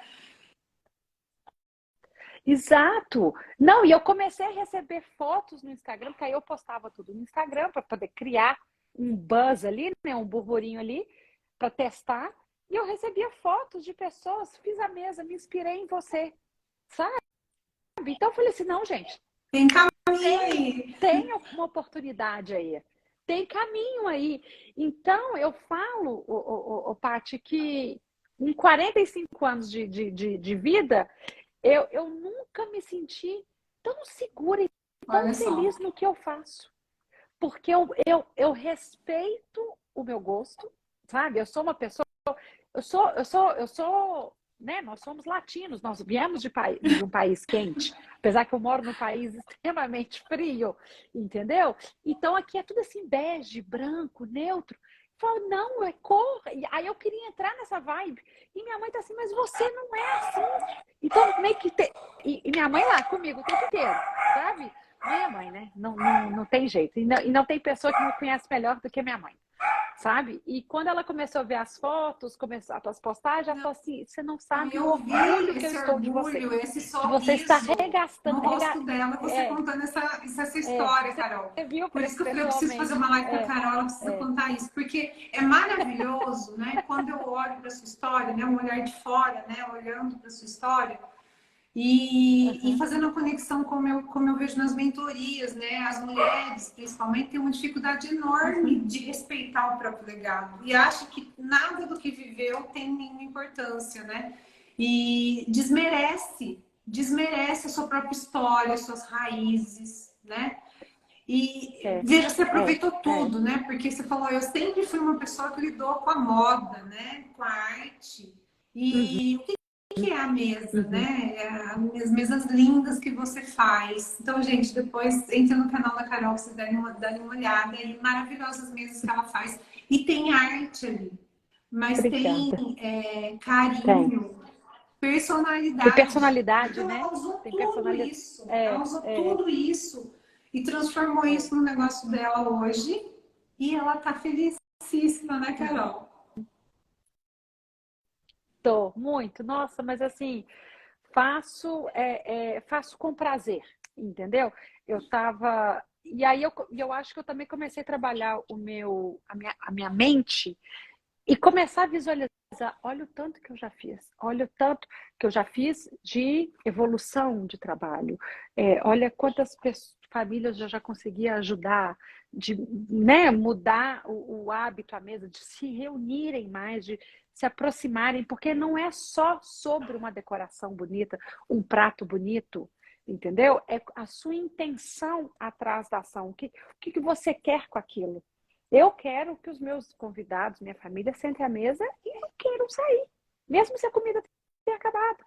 [SPEAKER 2] Exato. Não, e eu comecei a receber fotos no Instagram, porque aí eu postava tudo no Instagram para poder criar um buzz ali, né, um burburinho ali, para testar. E eu recebia fotos de pessoas, fiz a mesa, me inspirei em você, sabe? Então eu falei assim, não, gente,
[SPEAKER 1] Tem caminho
[SPEAKER 2] tem,
[SPEAKER 1] aí.
[SPEAKER 2] tem uma oportunidade aí, tem caminho aí. Então eu falo, Paty, que em 45 anos de vida, eu nunca me senti tão segura e tão
[SPEAKER 1] Olha só.
[SPEAKER 2] feliz no que eu faço. Porque eu respeito o meu gosto, sabe? Eu sou uma pessoa. Né? Nós somos latinos, nós viemos de um país quente, apesar que eu moro num país extremamente frio, entendeu? Então aqui é tudo assim, bege, branco, neutro. Eu falo, não, é cor. E aí eu queria entrar nessa vibe. E minha mãe tá assim, mas você não é assim. Então, meio que. E minha mãe lá comigo o tempo inteiro, sabe? Mãe é mãe, né? Não tem jeito. E não tem pessoa que me conhece melhor do que minha mãe. sabe? E quando ela começou a ver as fotos, começou as postagens, ela falou assim, você não sabe o
[SPEAKER 1] Eu vi
[SPEAKER 2] orgulho que eu
[SPEAKER 1] esse
[SPEAKER 2] estou de você.
[SPEAKER 1] orgulho, esse
[SPEAKER 2] Que você está
[SPEAKER 1] sorriso no
[SPEAKER 2] regastando,
[SPEAKER 1] rosto dela, você contando essa história,
[SPEAKER 2] você
[SPEAKER 1] Carol.
[SPEAKER 2] viu
[SPEAKER 1] Por isso que eu falei, eu preciso fazer
[SPEAKER 2] pessoalmente.
[SPEAKER 1] uma live com a Carol, ela precisa contar isso, porque é maravilhoso, né? Quando eu olho para sua história, né? Um olhar de fora, né? Olhando para sua história, e
[SPEAKER 2] Uhum.
[SPEAKER 1] fazendo a conexão como eu vejo nas mentorias, né? As mulheres, principalmente, têm uma dificuldade enorme de respeitar o próprio legado. E acha que nada do que viveu tem nenhuma importância, né? E desmerece a sua própria história, as suas raízes, né? E
[SPEAKER 2] É,
[SPEAKER 1] veja, você
[SPEAKER 2] é,
[SPEAKER 1] aproveitou
[SPEAKER 2] é.
[SPEAKER 1] tudo, né? Porque você falou, eu sempre fui uma pessoa que lidou com a moda, né? Com a arte.
[SPEAKER 2] Uhum,
[SPEAKER 1] E que é a mesa,
[SPEAKER 2] uhum.
[SPEAKER 1] né? É as mesas lindas que você faz. Então, gente, depois entra no canal da Carol, vocês darem uma olhada aí, maravilhosas mesas que ela faz. E tem arte ali, mas tem
[SPEAKER 2] Obrigada. Tem.
[SPEAKER 1] carinho,
[SPEAKER 2] Tem
[SPEAKER 1] personalidade. Porque
[SPEAKER 2] personalidade,
[SPEAKER 1] ela
[SPEAKER 2] né?
[SPEAKER 1] usou
[SPEAKER 2] Tem
[SPEAKER 1] tudo
[SPEAKER 2] personalidade.
[SPEAKER 1] isso. Ela
[SPEAKER 2] É,
[SPEAKER 1] usou
[SPEAKER 2] é,
[SPEAKER 1] tudo isso e transformou
[SPEAKER 2] é.
[SPEAKER 1] isso no negócio dela hoje. E ela tá felicíssima, né,
[SPEAKER 2] Uhum.
[SPEAKER 1] Carol?
[SPEAKER 2] Tô, muito. Nossa, mas assim, faço com prazer, entendeu? Eu tava. E aí eu acho que eu também comecei a trabalhar a minha mente e começar a visualizar, olha o tanto que eu já fiz, olha o tanto que eu já fiz de evolução de trabalho, olha quantas famílias eu já consegui ajudar, de, né, mudar o hábito à mesa, de se reunirem mais, de se aproximarem, porque não é só sobre uma decoração bonita, um prato bonito, entendeu? É a sua intenção atrás da ação, o que você quer com aquilo. Eu quero que os meus convidados, minha família, sentem à mesa e não queiram sair, mesmo se a comida tenha acabado.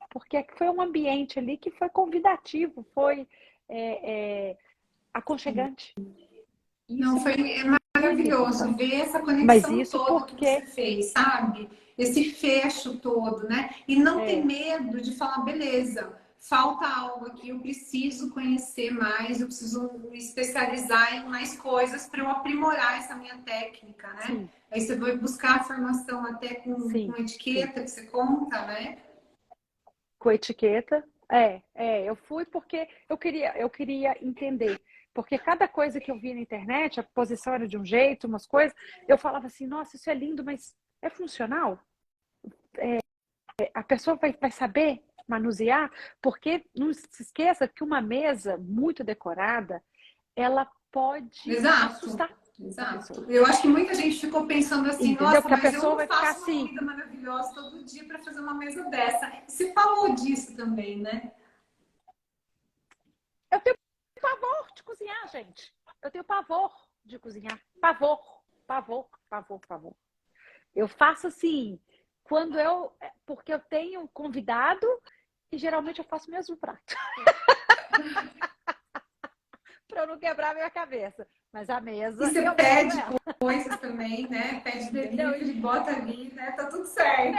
[SPEAKER 2] Porque foi um ambiente ali que foi convidativo, foi é, é, aconchegante.
[SPEAKER 1] Não,
[SPEAKER 2] Isso
[SPEAKER 1] foi
[SPEAKER 2] é muito
[SPEAKER 1] maravilhoso
[SPEAKER 2] importante.
[SPEAKER 1] ver essa
[SPEAKER 2] Mas
[SPEAKER 1] conexão
[SPEAKER 2] isso
[SPEAKER 1] toda que você
[SPEAKER 2] porque
[SPEAKER 1] fez, sabe? Esse fecho todo, né? E não ter
[SPEAKER 2] é,
[SPEAKER 1] medo de falar, beleza, falta algo aqui, eu preciso conhecer mais, eu preciso me especializar em mais coisas para eu aprimorar essa minha técnica, né?
[SPEAKER 2] sim,
[SPEAKER 1] Aí você vai buscar a formação até com
[SPEAKER 2] sim, sim.
[SPEAKER 1] etiqueta que você conta, né?
[SPEAKER 2] Com etiqueta. Eu fui porque eu queria entender. Porque cada coisa que eu via na internet, a posição era de um jeito, umas coisas, eu falava assim, nossa, isso é lindo, mas é funcional? A pessoa vai saber manusear? Porque não se esqueça que uma mesa muito decorada, ela pode
[SPEAKER 1] Exato.
[SPEAKER 2] assustar a
[SPEAKER 1] Exato.
[SPEAKER 2] pessoa.
[SPEAKER 1] Eu acho que muita gente ficou pensando assim,
[SPEAKER 2] Entendeu?
[SPEAKER 1] nossa,
[SPEAKER 2] Porque a
[SPEAKER 1] mas eu
[SPEAKER 2] pessoa
[SPEAKER 1] não
[SPEAKER 2] vai ficar
[SPEAKER 1] faço uma
[SPEAKER 2] assim.
[SPEAKER 1] comida maravilhosa todo dia para fazer uma mesa dessa. Você falou disso também, né?
[SPEAKER 2] Eu tenho pavor de cozinhar, gente. Eu tenho pavor de cozinhar. Pavor, pavor, pavor, pavor. Eu faço assim, porque eu tenho convidado e geralmente eu faço o mesmo prato, para eu não quebrar a minha cabeça. Mas a
[SPEAKER 1] E
[SPEAKER 2] mesa,
[SPEAKER 1] você
[SPEAKER 2] eu monto
[SPEAKER 1] pede
[SPEAKER 2] ela,
[SPEAKER 1] coisas também, né? Pede
[SPEAKER 2] entendeu?
[SPEAKER 1] delivery, bota ali, né? Tá tudo certo.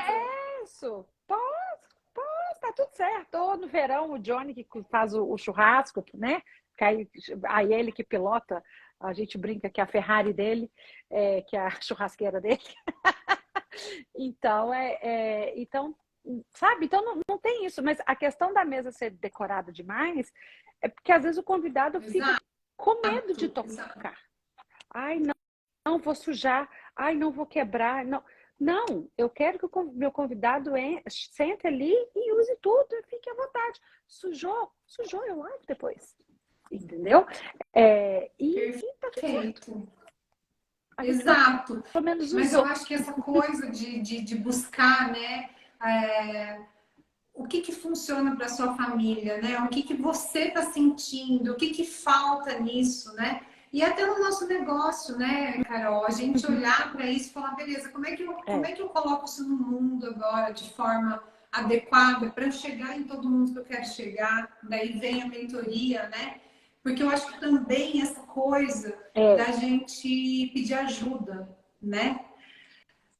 [SPEAKER 2] Isso, tá tudo certo. Ou no verão, o Johnny que faz o churrasco, né? Que aí ele que pilota, a gente brinca que é a Ferrari dele, que é a churrasqueira dele. Então, então, sabe? Então não tem isso. Mas a questão da mesa ser decorada demais é porque às vezes o convidado fica
[SPEAKER 1] Exato,
[SPEAKER 2] com medo de
[SPEAKER 1] exato.
[SPEAKER 2] tocar. Ai, não, não vou sujar. Ai, não vou quebrar. Não, não. Eu quero que o meu convidado sente ali e use tudo e fique à vontade. Sujou, eu lavo depois. Entendeu? E tá tudo certo.
[SPEAKER 1] Perfeito.
[SPEAKER 2] A gente
[SPEAKER 1] Exato.
[SPEAKER 2] pelo menos
[SPEAKER 1] Mas eu
[SPEAKER 2] usou.
[SPEAKER 1] acho que essa coisa de buscar, né? É, o que funciona para sua família, né? O que você está sentindo, o que falta nisso, né? E até no nosso negócio, né, Carol? A gente
[SPEAKER 2] Uhum.
[SPEAKER 1] olhar para isso e falar, beleza, como
[SPEAKER 2] É,
[SPEAKER 1] é que eu coloco isso no mundo agora de forma adequada para eu chegar em todo mundo que eu quero chegar? Daí vem a mentoria, né? Porque eu acho que também essa coisa
[SPEAKER 2] é,
[SPEAKER 1] da gente pedir ajuda, né?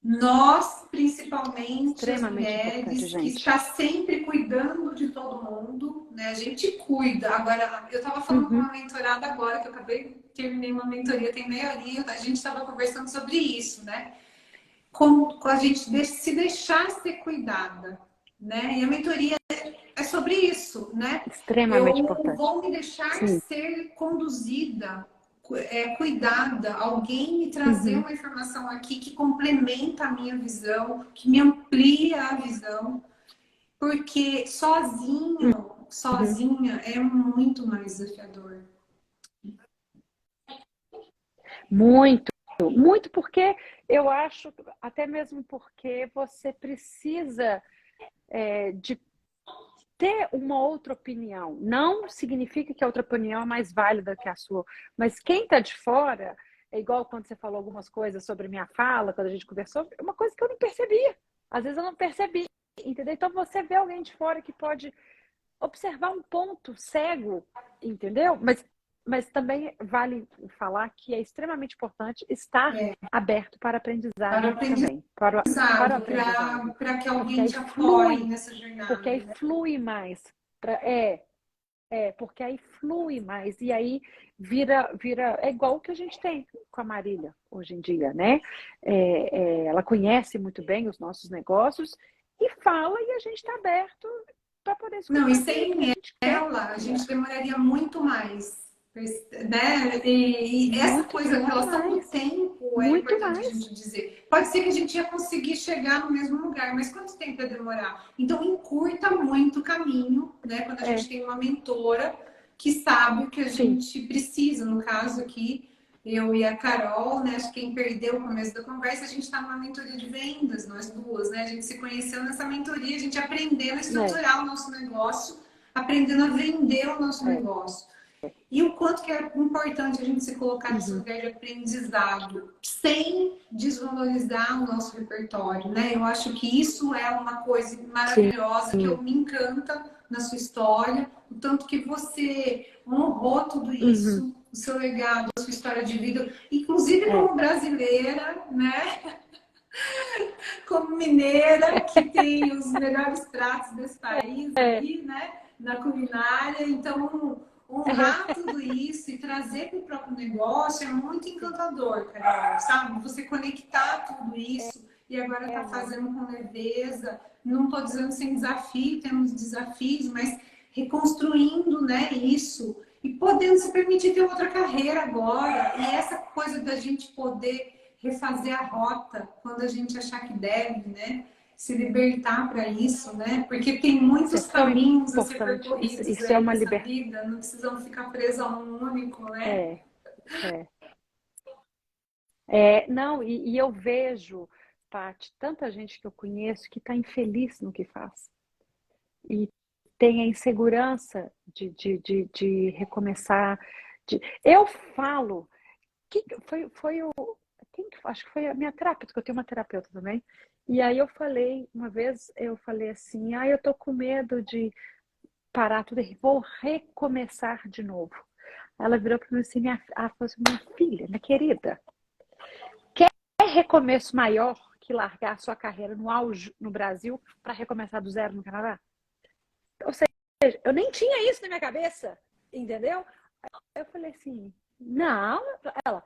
[SPEAKER 1] Nós, principalmente as
[SPEAKER 2] Extremamente importante,
[SPEAKER 1] mulheres, que
[SPEAKER 2] gente.
[SPEAKER 1] está sempre cuidando de todo mundo, né? A gente cuida. Agora, eu estava falando com
[SPEAKER 2] Uhum,
[SPEAKER 1] uma mentorada agora, que eu terminei uma mentoria, tem meia horinha, a gente estava conversando sobre isso, né? Como a gente se deixar ser cuidada, né? E a mentoria é sobre isso, né?
[SPEAKER 2] extremamente
[SPEAKER 1] Eu
[SPEAKER 2] importante.
[SPEAKER 1] vou me deixar
[SPEAKER 2] Sim.
[SPEAKER 1] ser conduzida, cuidada, alguém me trazer
[SPEAKER 2] Uhum,
[SPEAKER 1] uma informação aqui que complementa a minha visão, que me amplia a visão, porque
[SPEAKER 2] uhum.
[SPEAKER 1] sozinha é muito mais desafiador.
[SPEAKER 2] Muito, muito porque eu acho, até mesmo porque você precisa de ter uma outra opinião. Não significa que a outra opinião é mais válida que a sua, mas quem está de fora, é igual quando você falou algumas coisas sobre minha fala, quando a gente conversou, é uma coisa que eu não percebia. Às vezes eu não percebi, entendeu? Então você vê alguém de fora que pode observar um ponto cego, entendeu? Mas também vale falar que é extremamente importante estar
[SPEAKER 1] É,
[SPEAKER 2] aberto para
[SPEAKER 1] para o
[SPEAKER 2] aprendizagem também, para o
[SPEAKER 1] aprendizado,
[SPEAKER 2] aprendizado,
[SPEAKER 1] para que
[SPEAKER 2] porque
[SPEAKER 1] alguém
[SPEAKER 2] aí
[SPEAKER 1] te apoie
[SPEAKER 2] flui,
[SPEAKER 1] nessa
[SPEAKER 2] porque
[SPEAKER 1] jornada,
[SPEAKER 2] aí
[SPEAKER 1] né?
[SPEAKER 2] flui mais, porque aí flui mais e aí vira é igual o que a gente tem com a Marília hoje em dia, né? Ela conhece muito bem os nossos negócios e fala e a gente está aberto para poder
[SPEAKER 1] Não, e
[SPEAKER 2] escutar tudo que a
[SPEAKER 1] sem
[SPEAKER 2] gente quer.
[SPEAKER 1] ela, a gente demoraria muito mais, né? E essa coisa, a relação do tempo é
[SPEAKER 2] Muito
[SPEAKER 1] importante a
[SPEAKER 2] mais.
[SPEAKER 1] gente dizer. Pode ser que a gente ia conseguir chegar no mesmo lugar, mas quanto tempo ia demorar? Então, encurta muito o caminho, né? Quando a gente
[SPEAKER 2] É,
[SPEAKER 1] tem uma mentora que sabe o que a
[SPEAKER 2] sim,
[SPEAKER 1] gente precisa, no caso aqui, eu e a Carol, né? Acho que quem perdeu o começo da conversa, a gente está numa mentoria de vendas, nós duas, né? A gente se conheceu nessa mentoria, a gente aprendendo a
[SPEAKER 2] é,
[SPEAKER 1] estruturar o nosso negócio, aprendendo a vender o nosso
[SPEAKER 2] é.
[SPEAKER 1] negócio. E o quanto que é importante a gente se colocar nesse
[SPEAKER 2] Uhum,
[SPEAKER 1] lugar de aprendizado, sem desvalorizar o nosso repertório, né? Eu acho que isso é uma coisa
[SPEAKER 2] sim,
[SPEAKER 1] maravilhosa, que eu me encanta na sua história, o tanto que você honrou tudo
[SPEAKER 2] uhum,
[SPEAKER 1] isso, o seu legado, a sua história de vida, inclusive
[SPEAKER 2] é,
[SPEAKER 1] como brasileira, né? Como mineira, que tem os melhores pratos desse país
[SPEAKER 2] é,
[SPEAKER 1] aí, né? Na culinária. Então,
[SPEAKER 2] é,
[SPEAKER 1] honrar tudo isso e trazer para o próprio negócio é muito
[SPEAKER 2] sim,
[SPEAKER 1] encantador, Carol, sabe? Você conectar tudo isso e agora tá
[SPEAKER 2] não,
[SPEAKER 1] fazendo com leveza. Não estou dizendo sem desafio, temos desafios, mas reconstruindo, né, isso e podendo se permitir ter outra carreira agora. E essa coisa da gente poder refazer a rota quando a gente achar que deve, né? Se libertar para isso, né? Porque tem
[SPEAKER 2] isso é
[SPEAKER 1] muitos
[SPEAKER 2] tão
[SPEAKER 1] caminhos a ser
[SPEAKER 2] importante. Isso,
[SPEAKER 1] percorridos
[SPEAKER 2] isso é
[SPEAKER 1] aí
[SPEAKER 2] uma
[SPEAKER 1] nessa
[SPEAKER 2] liberdade.
[SPEAKER 1] vida, não precisamos ficar presos a um único, né?
[SPEAKER 2] É, é. Não, e eu vejo, Paty, tanta gente que eu conheço que está infeliz no que faz. E tem a insegurança de recomeçar. Eu falo, que foi o. Acho que foi a minha terapeuta, que eu tenho uma terapeuta também. E aí eu falei, uma vez eu falei assim, eu tô com medo de parar tudo e vou recomeçar de novo. Ela virou para mim assim, ela falou assim, minha filha, minha querida, quer recomeço maior que largar a sua carreira no auge no Brasil para recomeçar do zero no Canadá? Ou seja, eu nem tinha isso na minha cabeça, entendeu? Eu falei assim, não. Ela,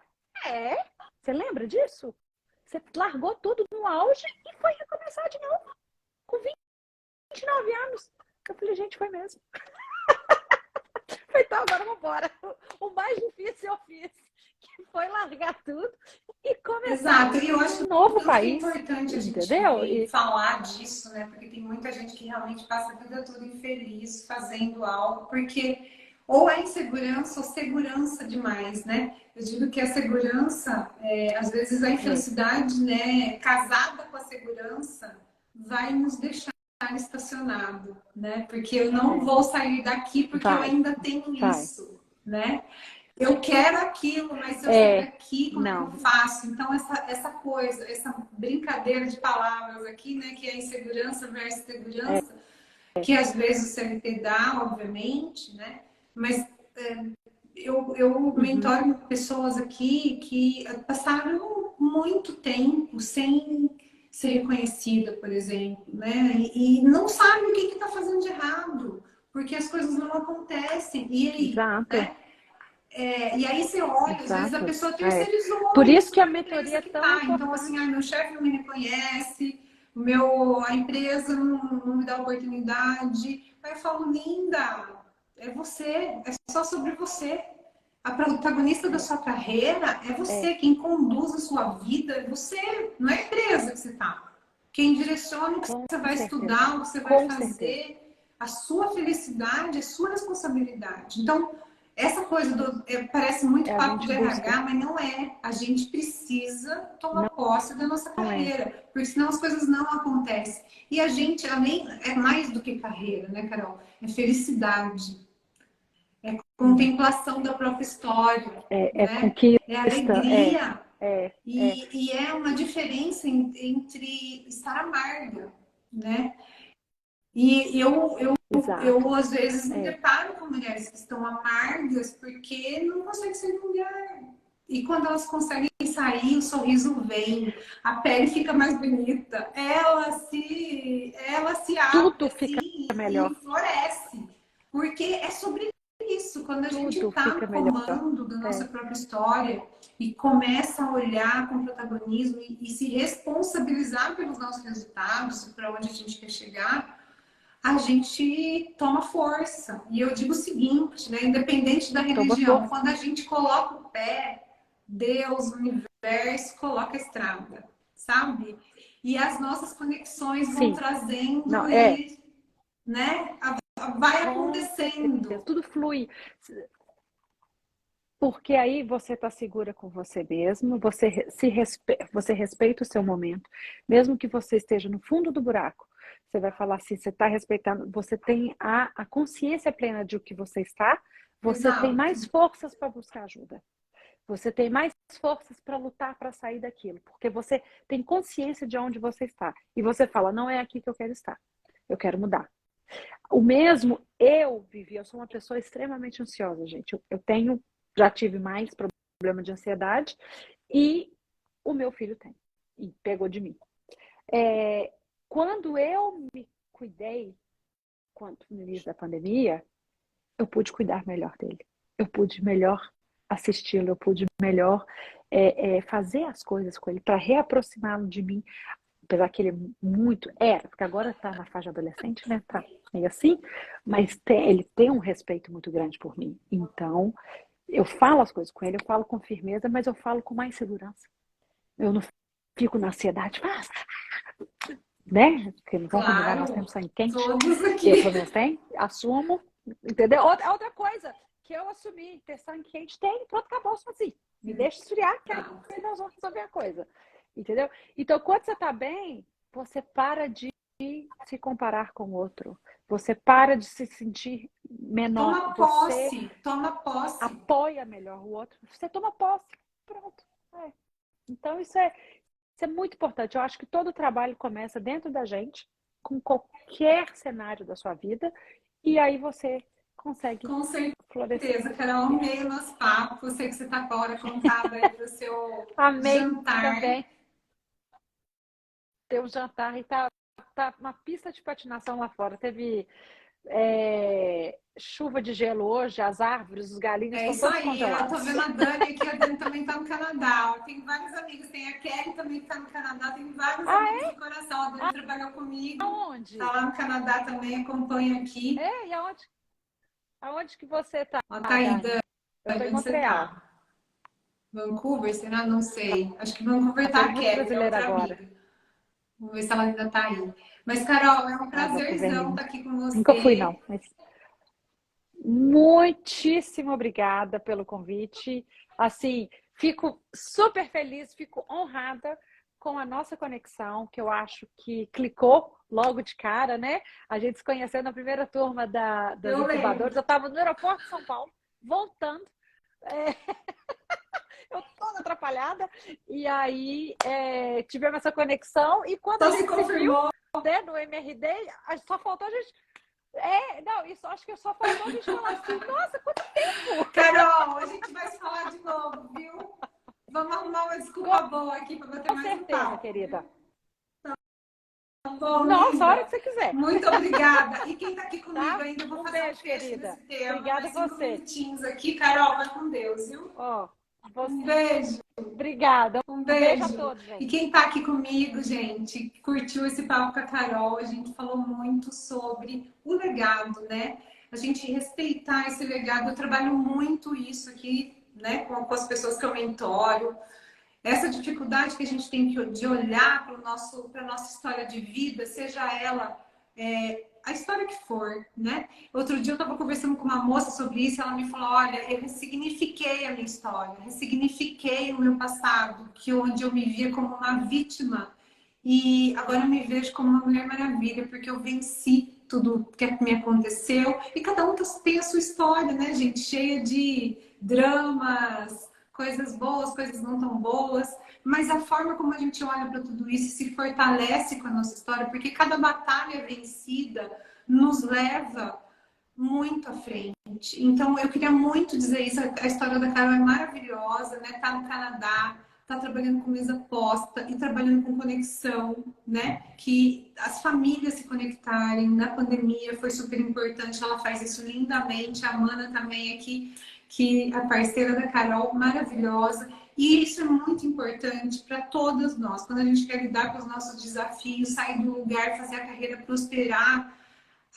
[SPEAKER 2] é? Você lembra disso? Você largou tudo no auge e foi recomeçar de novo, com 29 anos. Eu falei, gente, foi mesmo. Então agora vamos embora. O mais difícil eu fiz, que foi largar tudo e começar
[SPEAKER 1] Exato, e eu acho
[SPEAKER 2] num novo
[SPEAKER 1] tanto que é
[SPEAKER 2] país,
[SPEAKER 1] importante a gente
[SPEAKER 2] entendeu?
[SPEAKER 1] ver e falar disso, né? Porque tem muita gente que realmente passa a vida toda infeliz fazendo algo, porque ou é insegurança ou segurança demais, né? Eu digo que a segurança, às vezes a
[SPEAKER 2] É,
[SPEAKER 1] infelicidade, né, casada com a segurança, vai nos deixar estacionado, né? Porque eu não
[SPEAKER 2] é,
[SPEAKER 1] vou sair daqui porque eu
[SPEAKER 2] vai,
[SPEAKER 1] ainda tenho
[SPEAKER 2] vai.
[SPEAKER 1] isso, né? Eu quero aquilo, mas se eu sair
[SPEAKER 2] É,
[SPEAKER 1] daqui, como é que eu
[SPEAKER 2] não,
[SPEAKER 1] faço? Então, essa coisa, essa brincadeira de palavras aqui, né, que é insegurança versus
[SPEAKER 2] é,
[SPEAKER 1] segurança, que às vezes o CLT dá, obviamente, né, mas eu
[SPEAKER 2] uhum,
[SPEAKER 1] mentoro pessoas aqui que passaram muito tempo sem ser reconhecida, por exemplo, né? E não sabe o que está fazendo de errado, porque as coisas não acontecem. E aí,
[SPEAKER 2] Exato,
[SPEAKER 1] né? E aí você olha, às vezes a
[SPEAKER 2] exato.
[SPEAKER 1] pessoa
[SPEAKER 2] É.
[SPEAKER 1] terceirizou
[SPEAKER 2] Por isso
[SPEAKER 1] isso
[SPEAKER 2] que a
[SPEAKER 1] na
[SPEAKER 2] mentoria
[SPEAKER 1] empresa
[SPEAKER 2] é
[SPEAKER 1] que
[SPEAKER 2] tão
[SPEAKER 1] tá. Então, assim,
[SPEAKER 2] importante.
[SPEAKER 1] meu chefe não me reconhece, a empresa não me dá oportunidade. Aí eu falo, linda, é você, é só sobre você. A protagonista da sua carreira é
[SPEAKER 2] É,
[SPEAKER 1] você, quem conduz a sua vida é você, não é a empresa que você está. Quem direciona o que
[SPEAKER 2] com
[SPEAKER 1] você vai
[SPEAKER 2] certeza.
[SPEAKER 1] estudar, o que você vai
[SPEAKER 2] Com certeza.
[SPEAKER 1] fazer, a sua felicidade é sua responsabilidade. Então, essa coisa parece muito
[SPEAKER 2] É a
[SPEAKER 1] papo
[SPEAKER 2] gente
[SPEAKER 1] de
[SPEAKER 2] busca.
[SPEAKER 1] RH, mas não é. A gente precisa tomar
[SPEAKER 2] Não,
[SPEAKER 1] posse da nossa
[SPEAKER 2] não é.
[SPEAKER 1] carreira, porque senão as coisas não acontecem. E a gente, além, é mais do que carreira, né, Carol? É felicidade, é contemplação da própria história,
[SPEAKER 2] É
[SPEAKER 1] né? É
[SPEAKER 2] conquista.
[SPEAKER 1] alegria.
[SPEAKER 2] É.
[SPEAKER 1] E é uma diferença entre estar amarga, né? E
[SPEAKER 2] Exato.
[SPEAKER 1] eu, às vezes, me
[SPEAKER 2] É.
[SPEAKER 1] deparo com mulheres que estão amargas porque não conseguem ser mulher. E quando elas conseguem sair, o sorriso vem, a pele fica mais bonita, ela se abre
[SPEAKER 2] Tudo fica
[SPEAKER 1] assim e
[SPEAKER 2] melhor.
[SPEAKER 1] floresce. Porque é sobre isso, quando a gente
[SPEAKER 2] Tudo
[SPEAKER 1] está
[SPEAKER 2] fica
[SPEAKER 1] no
[SPEAKER 2] melhor.
[SPEAKER 1] comando da nossa
[SPEAKER 2] É.
[SPEAKER 1] própria história e começa a olhar com protagonismo e se responsabilizar pelos nossos resultados, para onde a gente quer chegar, a gente toma força. E eu digo o seguinte, né? Independente da
[SPEAKER 2] Toma
[SPEAKER 1] religião,
[SPEAKER 2] força.
[SPEAKER 1] quando a gente coloca o pé, Deus, o universo, coloca a estrada, sabe? E as nossas conexões vão
[SPEAKER 2] Sim.
[SPEAKER 1] trazendo
[SPEAKER 2] Não,
[SPEAKER 1] e, né? Vai
[SPEAKER 2] com certeza.
[SPEAKER 1] acontecendo.
[SPEAKER 2] Tudo flui. Porque aí você está segura com você mesmo, você respeita o seu momento, mesmo que você esteja no fundo do buraco. Você vai falar assim, você está respeitando, você tem a consciência plena de o que você está, você tem
[SPEAKER 1] Exato.
[SPEAKER 2] mais forças para buscar ajuda. Você tem mais forças para lutar para sair daquilo, porque você tem consciência de onde você está. E você fala, não é aqui que eu quero estar, eu quero mudar. O mesmo eu vivi, eu sou uma pessoa extremamente ansiosa, gente. Já tive mais problema de ansiedade e o meu filho tem, e pegou de mim. Quando eu me cuidei, no início da pandemia, eu pude cuidar melhor dele. Eu pude melhor assisti-lo, eu pude melhor fazer as coisas com ele para reaproximá-lo de mim, apesar que ele porque agora está na faixa adolescente, né? Tá meio assim, mas ele tem um respeito muito grande por mim. Então, eu falo as coisas com ele, eu falo com firmeza, mas eu falo com mais segurança. Eu não fico na ansiedade, né? Porque não vão combinar, nós
[SPEAKER 1] Claro,
[SPEAKER 2] temos sangue quente.
[SPEAKER 1] todos
[SPEAKER 2] Eu,
[SPEAKER 1] aqui.
[SPEAKER 2] pelo menos, tenho, assumo, entendeu? Outra coisa que eu assumi, ter sangue quente, tem, pronto, acabou, só assim. Me deixa esfriar, que aí nós vamos resolver a coisa. Entendeu? Então, quando você tá bem, você para de se comparar com o outro. Você para de se sentir menor. Você
[SPEAKER 1] Toma posse.
[SPEAKER 2] apoia melhor o outro. Você toma posse. Pronto. Então, isso é muito importante. Eu acho que todo trabalho começa dentro da gente, com qualquer cenário da sua vida, e aí você consegue
[SPEAKER 1] Com
[SPEAKER 2] florescer.
[SPEAKER 1] certeza, Carol, amei o nosso papo. Eu sei que você está agora contada aí para o seu
[SPEAKER 2] Amei
[SPEAKER 1] jantar.
[SPEAKER 2] também ter um jantar e tá uma pista de patinação lá fora. Teve chuva de gelo hoje, as árvores, os galinhos
[SPEAKER 1] É
[SPEAKER 2] estão
[SPEAKER 1] isso
[SPEAKER 2] todos
[SPEAKER 1] aí, eu tô
[SPEAKER 2] congelados.
[SPEAKER 1] vendo a Dani aqui, a Dani também tá no Canadá. Tem vários amigos, tem a Kelly também que tá no Canadá, tem vários amigos
[SPEAKER 2] Ah,
[SPEAKER 1] de coração. A Dani trabalhou comigo, tá
[SPEAKER 2] aonde?
[SPEAKER 1] lá no Canadá também, acompanha aqui.
[SPEAKER 2] E aonde que você tá,
[SPEAKER 1] Ó, tá aí,
[SPEAKER 2] Dani?
[SPEAKER 1] Dani,
[SPEAKER 2] Eu tô em
[SPEAKER 1] onde você
[SPEAKER 2] Montreal.
[SPEAKER 1] tá? Vancouver, será? Não sei. Acho que Vancouver
[SPEAKER 2] Tá
[SPEAKER 1] tá
[SPEAKER 2] tendo
[SPEAKER 1] a
[SPEAKER 2] muito
[SPEAKER 1] Kelly, é
[SPEAKER 2] brasileiro
[SPEAKER 1] outra
[SPEAKER 2] agora.
[SPEAKER 1] amiga. Vamos ver se ela ainda tá aí. Mas, Carol, é um
[SPEAKER 2] Ah, Vancouver
[SPEAKER 1] prazerzão
[SPEAKER 2] lindo.
[SPEAKER 1] estar aqui com
[SPEAKER 2] Nunca fui, não.
[SPEAKER 1] você.
[SPEAKER 2] Mas muitíssimo obrigada pelo convite. Assim, fico super feliz, fico honrada com a nossa conexão, que eu acho que clicou logo de cara, né? A gente se conheceu na primeira turma das
[SPEAKER 1] Eu lembro.
[SPEAKER 2] incubadoras. Eu estava no aeroporto de São Paulo, voltando. É, eu toda atrapalhada. E aí tivemos essa conexão. E quando a
[SPEAKER 1] Só se
[SPEAKER 2] gente se viu,
[SPEAKER 1] confirmou.
[SPEAKER 2] né, no MRD, só faltou a gente. Não, isso acho que só faltou a gente falar assim, nossa, quanto tempo!
[SPEAKER 1] Carol, a gente vai se falar de novo, viu? Vamos arrumar uma desculpa boa aqui para bater
[SPEAKER 2] Com
[SPEAKER 1] mais um
[SPEAKER 2] certeza,
[SPEAKER 1] papo,
[SPEAKER 2] querida.
[SPEAKER 1] viu? bom,
[SPEAKER 2] Nossa, a hora
[SPEAKER 1] linda?
[SPEAKER 2] que você quiser.
[SPEAKER 1] Muito obrigada. E quem tá aqui comigo
[SPEAKER 2] Tá?
[SPEAKER 1] ainda, eu vou
[SPEAKER 2] Um
[SPEAKER 1] fazer um
[SPEAKER 2] beijo,
[SPEAKER 1] fecho
[SPEAKER 2] querida.
[SPEAKER 1] desse tema,
[SPEAKER 2] Obrigada
[SPEAKER 1] mais
[SPEAKER 2] a
[SPEAKER 1] 5
[SPEAKER 2] você.
[SPEAKER 1] minutinhos aqui. Carol, vai com Deus, viu?
[SPEAKER 2] Ó,
[SPEAKER 1] Um
[SPEAKER 2] você.
[SPEAKER 1] beijo.
[SPEAKER 2] Obrigada.
[SPEAKER 1] Um
[SPEAKER 2] Um beijo a
[SPEAKER 1] beijo.
[SPEAKER 2] todos,
[SPEAKER 1] E
[SPEAKER 2] gente.
[SPEAKER 1] quem tá aqui comigo, gente, curtiu esse papo com a Carol, a gente falou muito sobre o legado, né? A gente respeitar esse legado. Eu trabalho muito isso aqui, né, com as pessoas que eu mentoro. Essa dificuldade que a gente tem de olhar para a nossa história de vida, seja ela a história que for, né? Outro dia eu estava conversando com uma moça sobre isso, ela me falou: olha, eu ressignifiquei a minha história, ressignifiquei o meu passado, que onde eu me via como uma vítima e agora eu me vejo como uma Mulher Maravilha, porque eu venci tudo que me aconteceu e cada um tem a sua história, né, gente? Cheia de dramas, coisas boas, coisas não tão boas, mas a forma como a gente olha para tudo isso se fortalece com a nossa história, porque cada batalha vencida nos leva muito à frente. Então, eu queria muito dizer isso. A história da Carol é maravilhosa, né? Tá no Canadá, tá trabalhando com mesa posta e trabalhando com conexão, né? Que as famílias se conectarem na pandemia foi super importante. Ela faz isso lindamente. A Mana também aqui, que a parceira da Carol, maravilhosa. E isso é muito importante para todas nós. Quando a gente quer lidar com os nossos desafios, sair do lugar, fazer a carreira prosperar,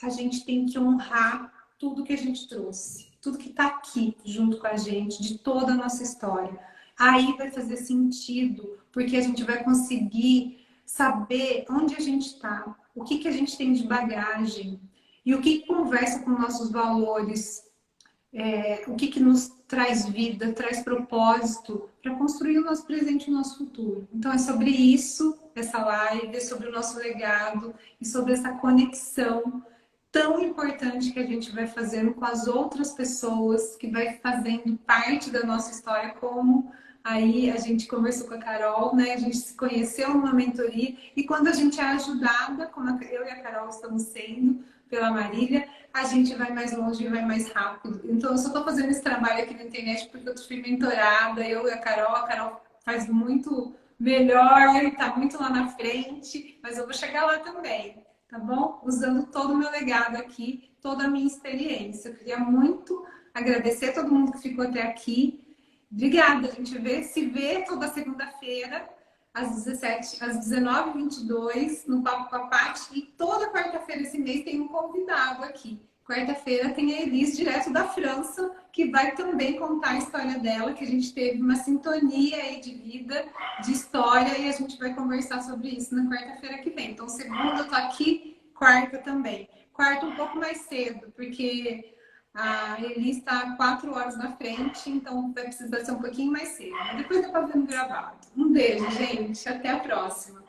[SPEAKER 1] a gente tem que honrar tudo que a gente trouxe, tudo que está aqui junto com a gente, de toda a nossa história. Aí vai fazer sentido, porque a gente vai conseguir saber onde a gente está, o que a gente tem de bagagem e o que conversa com nossos valores, o que nos traz vida, traz propósito para construir o nosso presente e o nosso futuro. Então é sobre isso, essa live, é sobre o nosso legado e sobre essa conexão tão importante que a gente vai fazendo com as outras pessoas, que vai fazendo parte da nossa história, como aí a gente conversou com a Carol, né? A gente se conheceu numa mentoria e quando a gente é ajudada, como eu e a Carol estamos sendo pela Marília, a gente vai mais longe e vai mais rápido. Então, eu só estou fazendo esse trabalho aqui na internet porque eu fui mentorada, eu e a Carol faz muito melhor, está muito lá na frente, mas eu vou chegar lá também, tá bom? Usando todo o meu legado aqui, toda a minha experiência. Eu queria muito agradecer a todo mundo que ficou até aqui. Obrigada, a gente se vê toda segunda-feira, às 17, às 19h22, no Papo com a Paty. E toda quarta-feira esse mês tem um convidado aqui. Quarta-feira tem a Elis, direto da França, que vai também contar a história dela, que a gente teve uma sintonia aí de vida, de história, e a gente vai conversar sobre isso na quarta-feira que vem. Então, segunda eu tô aqui, quarta também. Quarta um pouco mais cedo, porque a Elis está 4 horas na frente, então vai precisar ser um pouquinho mais cedo. Mas depois dá para ver no gravado. Um beijo, gente. Até a próxima.